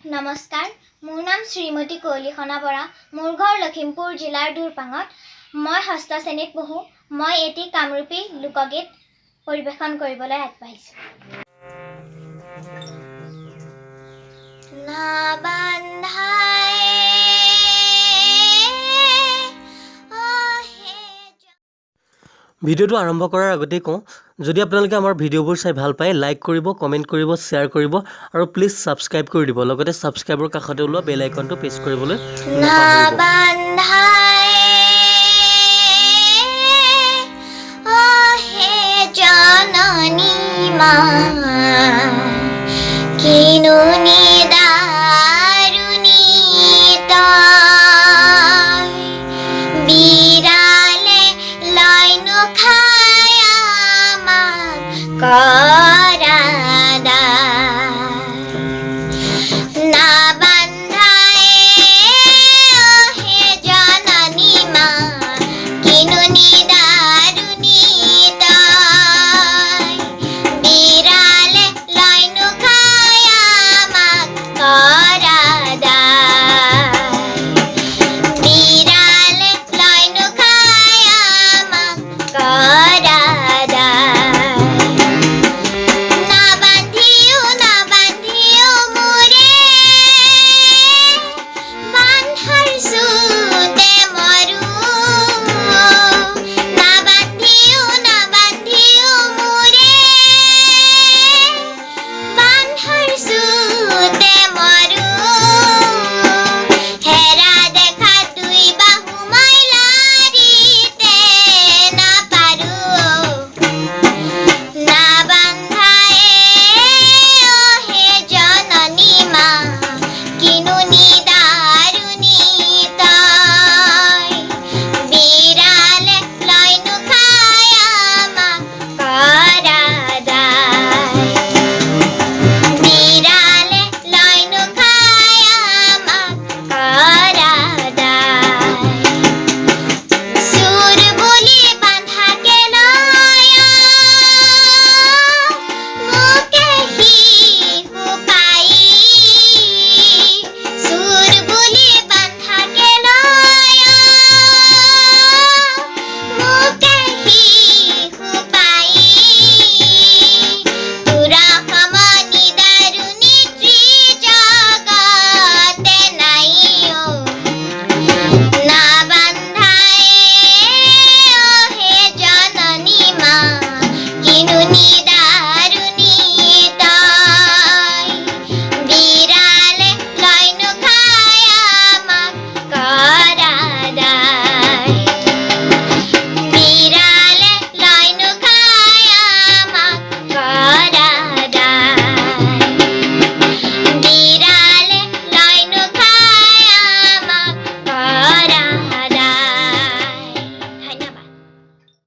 নমস্কাৰ মোৰ নাম শ্ৰীমতী কলিখনা বৰা মোৰ ঘৰ লখিমপুৰ জিলাৰ দুৰপাঙত মই ষষ্ঠ শ্ৰেণীত পঢ়ো মই এটি কামৰূপী লোকগীত পৰিবেশন কৰিবলৈ আগবাঢ়িছো না বান্ধাই ভিডিওটো আৰম্ভ কৰাৰ আগতে কওঁ যদি আপোনালোকে আমাৰ ভিডিওবোৰ চাই ভাল পায় লাইক কৰিব কমেন্ট কৰিব শ্বেয়াৰ কৰিব আৰু প্লিজ সাবস্ক্ৰাইব কৰি দিব লগতে সাবস্ক্ৰাইবৰ কাষতে ওলোৱা বেল আইকনটো প্ৰেছ কৰিবলৈ নাপাহৰিব বান্ধাই হে জননী মা কিনুনি